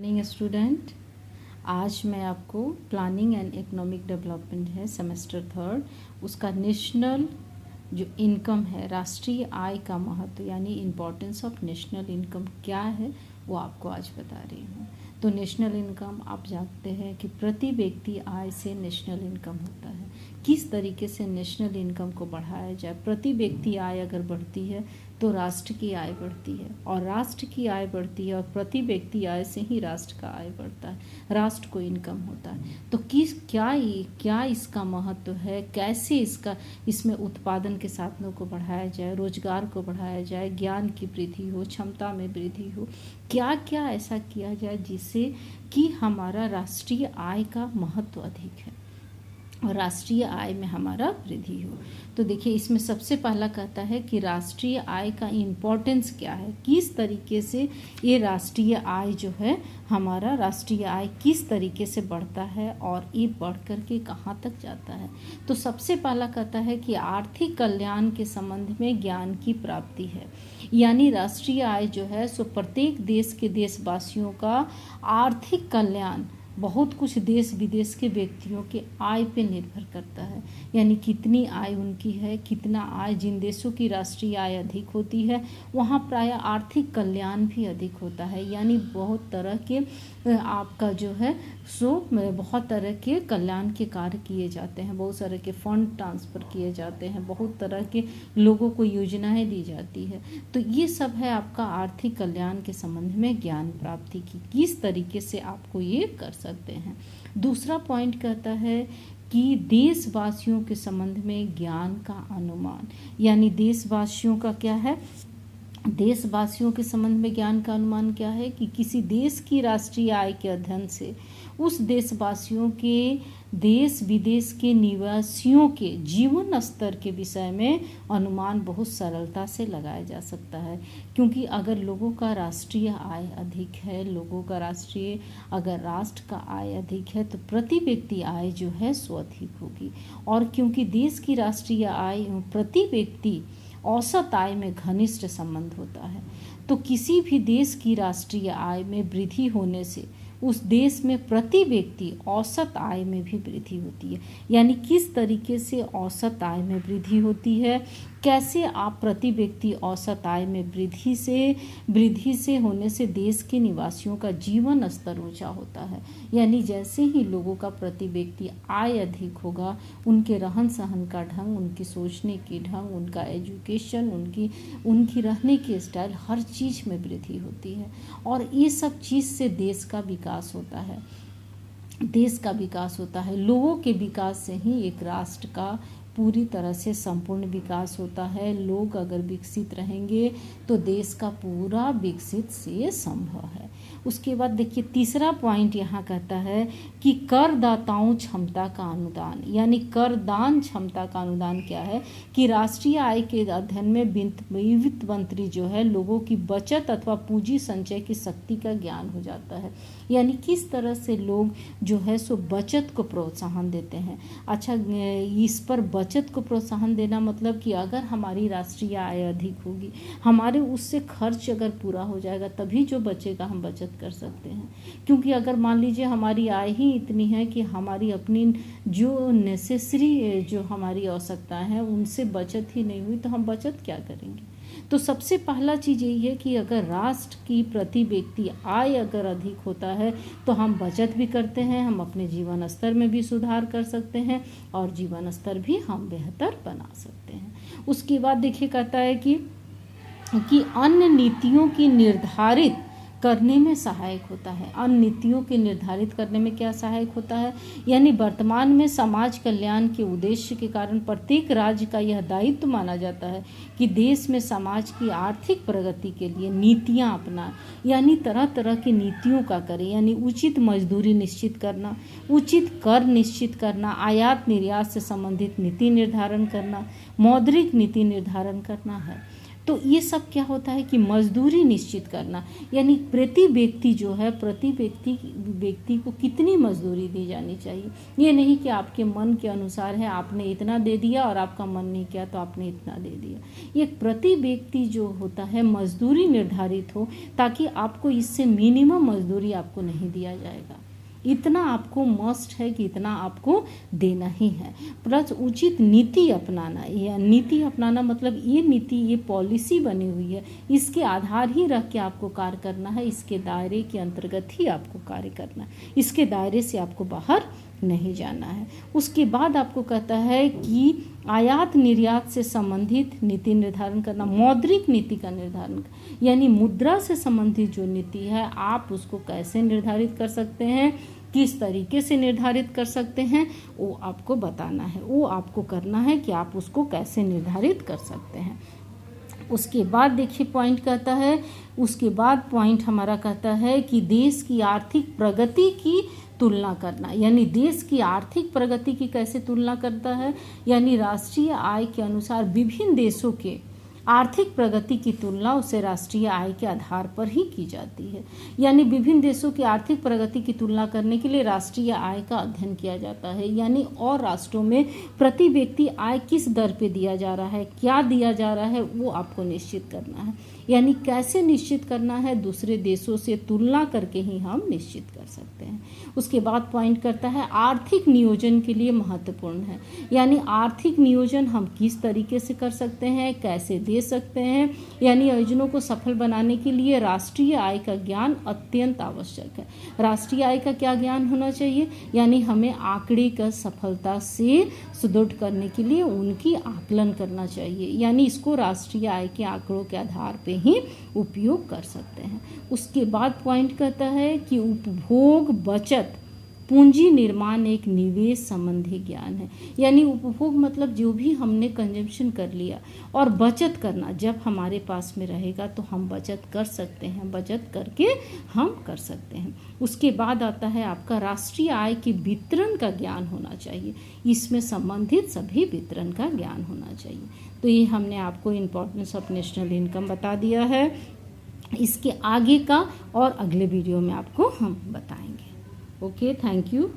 Morning student. आज मैं आपको प्लानिंग एंड इकोनॉमिक डेवलपमेंट है सेमेस्टर थर्ड, उसका नेशनल जो इनकम है, राष्ट्रीय आय का महत्व यानी इम्पोर्टेंस ऑफ नेशनल इनकम क्या है वो आपको आज बता रही हूँ। तो नेशनल इनकम आप जानते हैं कि प्रति व्यक्ति आय से नेशनल इनकम होता है। किस तरीके से नेशनल इनकम को बढ़ाया जाए, प्रति व्यक्ति आय अगर बढ़ती है तो राष्ट्र की आय बढ़ती है, और राष्ट्र की आय बढ़ती है और प्रति व्यक्ति आय से ही राष्ट्र का आय बढ़ता है, राष्ट्र को इनकम होता है। तो क्या इसका महत्व है, कैसे इसमें उत्पादन के साधनों को बढ़ाया जाए, रोजगार को बढ़ाया जाए, ज्ञान की वृद्धि हो, क्षमता में वृद्धि हो, क्या क्या ऐसा किया जाए जिससे कि हमारा राष्ट्रीय आय का महत्व अधिक है और राष्ट्रीय आय में हमारा वृद्धि हो। तो देखिए, इसमें सबसे पहला कहता है कि राष्ट्रीय आय का इम्पोर्टेंस क्या है, किस तरीके से ये राष्ट्रीय आय जो है, हमारा राष्ट्रीय आय किस तरीके से बढ़ता है और ये बढ़ कर के कहाँ तक जाता है। तो सबसे पहला कहता है कि आर्थिक कल्याण के संबंध में ज्ञान की प्राप्ति है, यानी राष्ट्रीय आय जो है सो प्रत्येक देश के देशवासियों का आर्थिक कल्याण बहुत कुछ देश विदेश के व्यक्तियों के आय पे निर्भर करता है, यानी कितनी आय उनकी है, कितना आय, जिन देशों की राष्ट्रीय आय अधिक होती है वहाँ प्रायः आर्थिक कल्याण भी अधिक होता है, यानी बहुत तरह के आपका जो है सो बहुत तरह के कल्याण के कार्य किए जाते हैं, बहुत सारे के फंड ट्रांसफ़र किए जाते हैं, बहुत तरह के लोगों को योजनाएं दी जाती है। तो ये सब है आपका आर्थिक कल्याण के संबंध में ज्ञान प्राप्ति की, किस तरीके से आपको ये कर सकते हैं। दूसरा पॉइंट कहता है कि देशवासियों के संबंध में ज्ञान का अनुमान, यानी देशवासियों का क्या है, देशवासियों के संबंध में ज्ञान का अनुमान क्या है कि किसी देश की राष्ट्रीय आय के अध्ययन से उस देशवासियों के देश विदेश के निवासियों के जीवन स्तर के विषय में अनुमान बहुत सरलता से लगाया जा सकता है। क्योंकि अगर लोगों का राष्ट्रीय आय अधिक है, अगर राष्ट्र का आय अधिक है तो प्रति व्यक्ति आय जो है सो अधिक होगी, और क्योंकि देश की राष्ट्रीय आय प्रति व्यक्ति औसत आय में घनिष्ठ संबंध होता है, तो किसी भी देश की राष्ट्रीय आय में वृद्धि होने से उस देश में प्रति व्यक्ति औसत आय में भी वृद्धि होती है। यानी किस तरीके से औसत आय में वृद्धि होती है, कैसे आप प्रति व्यक्ति औसत आय में वृद्धि से होने से देश के निवासियों का जीवन स्तर ऊंचा होता है। यानी जैसे ही लोगों का प्रति व्यक्ति आय अधिक होगा, उनके रहन सहन का ढंग, उनकी सोचने की ढंग, उनका एजुकेशन, उनकी रहने की स्टाइल, हर चीज़ में वृद्धि होती है, और ये सब चीज़ से देश का विकास होता है। देश का विकास होता है, लोगों के विकास से ही एक राष्ट्र का पूरी तरह से संपूर्ण विकास होता है। लोग अगर विकसित रहेंगे तो देश का पूरा विकसित से संभव है। उसके बाद देखिए, तीसरा पॉइंट यहाँ कहता है कि करदाताओं क्षमता का अनुदान, यानी करदान क्षमता का अनुदान क्या है कि राष्ट्रीय आय के अध्ययन में वित्त मंत्री जो है लोगों की बचत अथवा पूंजी संचय की शक्ति का ज्ञान हो जाता है, यानी किस तरह से लोग जो है सो बचत को प्रोत्साहन देते हैं। अच्छा, इस पर बचत को प्रोत्साहन देना मतलब कि अगर हमारी राष्ट्रीय आय अधिक होगी, हमारे उससे खर्च अगर पूरा हो जाएगा तभी जो बचेगा हम बचत कर सकते हैं। क्योंकि अगर मान लीजिए हमारी आय ही इतनी है कि हमारी अपनी जो नेसेसरी जो हमारी आवश्यकताएं हैं उनसे बचत ही नहीं हुई तो हम बचत क्या करेंगे। तो सबसे पहला चीज़ यही है कि अगर राष्ट्र की प्रति व्यक्ति आय अगर अधिक होता है तो हम बचत भी करते हैं, हम अपने जीवन स्तर में भी सुधार कर सकते हैं और जीवन स्तर भी हम बेहतर बना सकते हैं। उसके बाद देखिए कहता है कि अन्य नीतियों की निर्धारित करने में सहायक होता है। अन्य नीतियों के निर्धारित करने में क्या सहायक होता है, यानी वर्तमान में समाज कल्याण के उद्देश्य के कारण प्रत्येक राज्य का यह दायित्व माना जाता है कि देश में समाज की आर्थिक प्रगति के लिए नीतियां अपनाए, यानी तरह तरह की नीतियों का करें, यानी उचित मजदूरी निश्चित करना, उचित कर निश्चित करना, आयात निर्यात से संबंधित नीति निर्धारण करना, मौद्रिक नीति निर्धारण करना है। तो ये सब क्या होता है कि मजदूरी निश्चित करना, यानी प्रति व्यक्ति जो है, प्रति व्यक्ति को कितनी मजदूरी दी जानी चाहिए। ये नहीं कि आपके मन के अनुसार है, आपने इतना दे दिया और आपका मन नहीं किया तो आपने इतना दे दिया। ये प्रति व्यक्ति जो होता है मजदूरी निर्धारित हो, ताकि आपको इससे मिनिमम मजदूरी आपको नहीं दिया जाएगा। इतना आपको मस्ट है कि इतना आपको देना ही है। प्लस उचित नीति अपनाना, या नीति अपनाना मतलब ये नीति, ये पॉलिसी बनी हुई है, इसके आधार ही रख के आपको कार्य करना है, इसके दायरे के अंतर्गत ही आपको कार्य करना है, इसके दायरे से आपको बाहर नहीं जाना है। उसके बाद आपको कहता है कि आयात निर्यात से संबंधित नीति निर्धारण करना, मौद्रिक नीति का निर्धारण, यानी मुद्रा से संबंधित जो नीति है आप उसको कैसे निर्धारित कर सकते हैं, किस तरीके से निर्धारित कर सकते हैं, वो आपको बताना है, वो आपको करना है कि आप उसको कैसे निर्धारित कर सकते हैं। उसके बाद देखिए पॉइंट कहता है, उसके बाद पॉइंट हमारा कहता है कि देश की आर्थिक प्रगति की तुलना करना, यानी देश की आर्थिक प्रगति की कैसे तुलना करता है, यानी राष्ट्रीय आय के अनुसार विभिन्न देशों के आर्थिक प्रगति की तुलना उसे राष्ट्रीय आय के आधार पर ही की जाती है। यानी विभिन्न देशों की आर्थिक प्रगति की तुलना करने के लिए राष्ट्रीय आय का अध्ययन किया जाता है, यानी और राष्ट्रों में प्रति व्यक्ति आय किस दर पे दिया जा रहा है, क्या दिया जा रहा है, वो आपको निश्चित करना है। यानी कैसे निश्चित करना है, दूसरे देशों से तुलना करके ही हम निश्चित कर सकते हैं। उसके बाद पॉइंट करता है आर्थिक नियोजन के लिए महत्वपूर्ण है, यानी आर्थिक नियोजन हम किस तरीके से कर सकते हैं, कैसे दे सकते हैं, यानी योजनाओं को सफल बनाने के लिए राष्ट्रीय आय का ज्ञान अत्यंत आवश्यक है। राष्ट्रीय आय का क्या ज्ञान होना चाहिए, यानी हमें आंकड़े का सफलता से सुदृढ़ करने के लिए उनकी आकलन करना चाहिए, यानी इसको राष्ट्रीय आय के आंकड़ों के आधार पे ही उपयोग कर सकते हैं। उसके बाद पॉइंट कहता है कि उपभोग, बचत, पूंजी निर्माण एक निवेश संबंधी ज्ञान है, यानी उपभोग मतलब जो भी हमने कंजम्पशन कर लिया, और बचत करना जब हमारे पास में रहेगा तो हम बचत कर सकते हैं, बचत करके हम कर सकते हैं। उसके बाद आता है आपका राष्ट्रीय आय के वितरण का ज्ञान होना चाहिए, इसमें संबंधित सभी वितरण का ज्ञान होना चाहिए। तो ये हमने आपको इम्पोर्टेंस ऑफ नेशनल इनकम बता दिया है। इसके आगे का और अगले वीडियो में आपको हम बताएंगे। Okay, thank you.